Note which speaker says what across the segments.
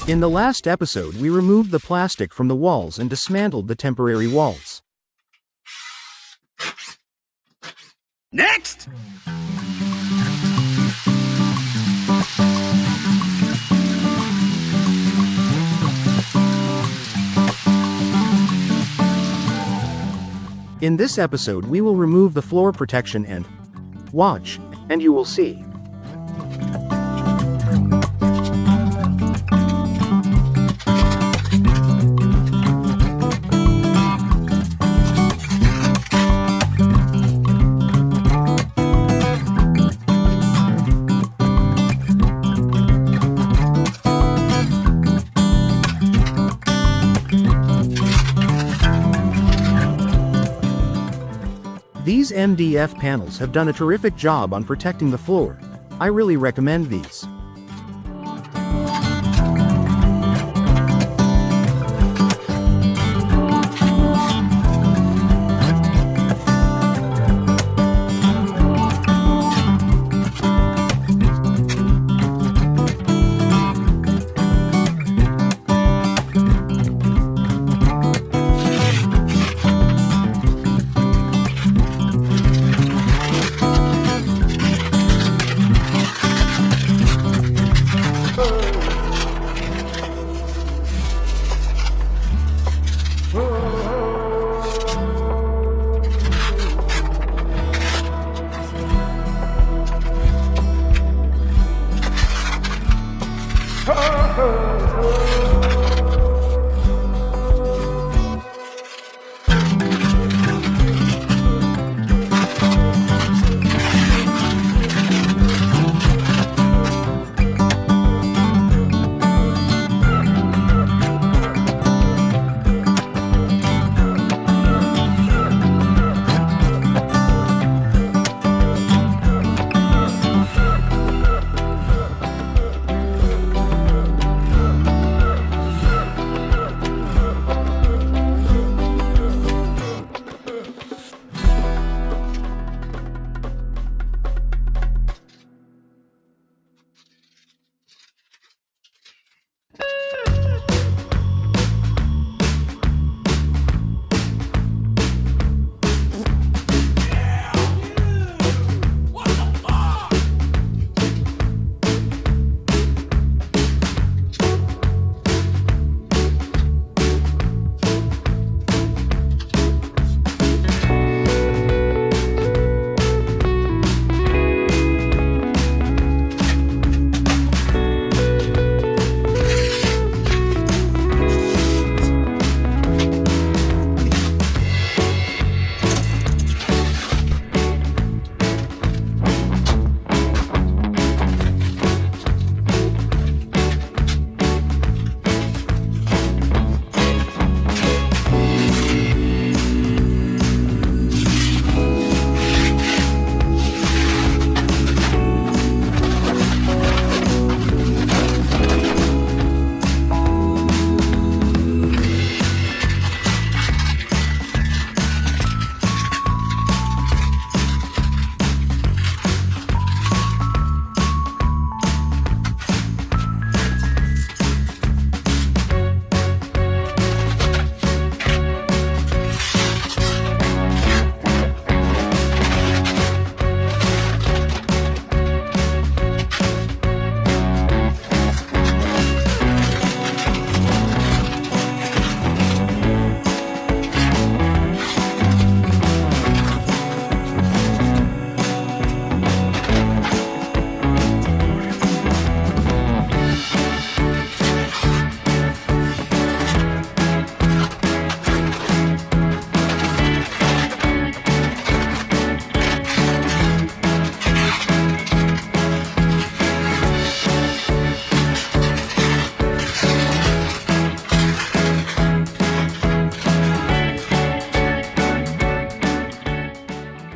Speaker 1: In the last episode, we removed the plastic from the walls and dismantled the temporary walls.
Speaker 2: Next!
Speaker 1: In this episode, we will remove the floor protection and watch, and you will see. These MDF panels have done a terrific job on protecting the floor. I really recommend these.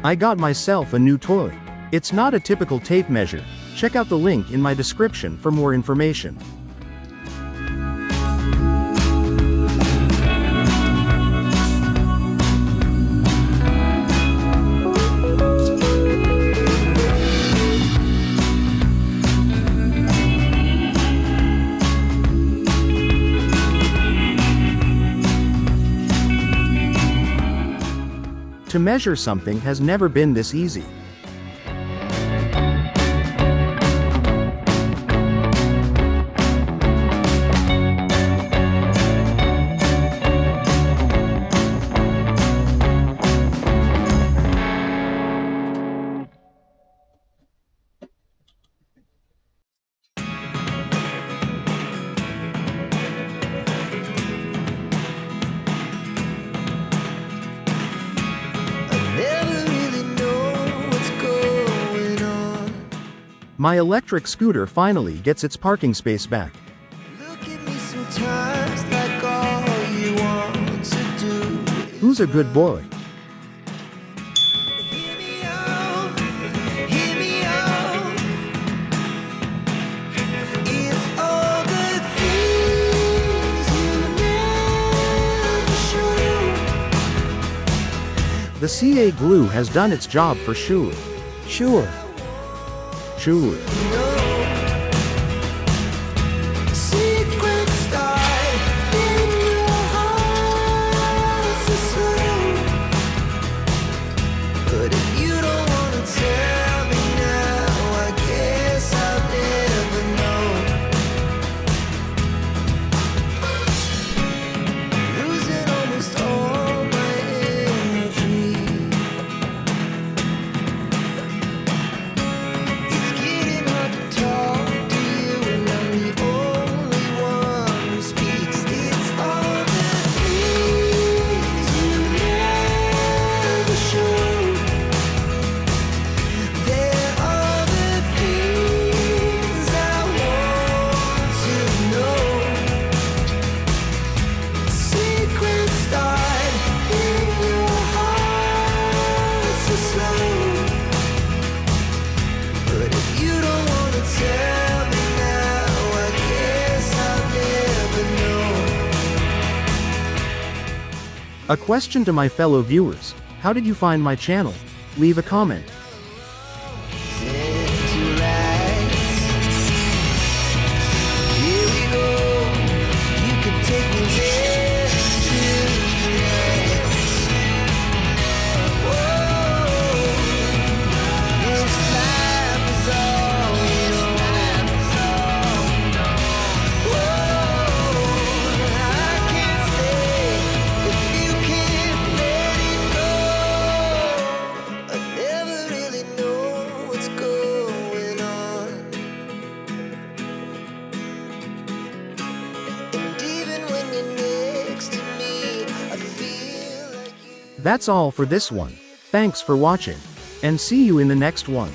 Speaker 1: I got myself a new toy. It's not a typical tape measure. Check out the link in my description for more information. To measure something has never been this easy. My electric scooter finally gets its parking space back.
Speaker 2: Look at me sometimes like all you want to do.
Speaker 1: Who's a good boy?
Speaker 2: Hear me out, hear me out. It's all the things you never show.
Speaker 1: The CA glue has done its job for sure. Sure. Sure.
Speaker 2: Secret start in your heart so slow. But if you don't wanna tell me now, I guess I'll never know. Losing almost all my energy. It's getting hard to talk to you, and I'm the only one who speaks. It's all the things you never show. They're all the things I want to know. Secrets start in your heart so slow. But if you don't wanna tell me now, I guess I'll never know.
Speaker 1: A question to my fellow viewers: how did you find my channel? Leave a comment.
Speaker 2: Into lights. Here we go. You can take me there tonight. Whoa, this life is all we know. Whoa, I can't stay if you can't let it go. I never really know what's going on. And even when you're next to me, I feel like you.
Speaker 1: That's all for this one. Thanks for watching. And see you in the next one.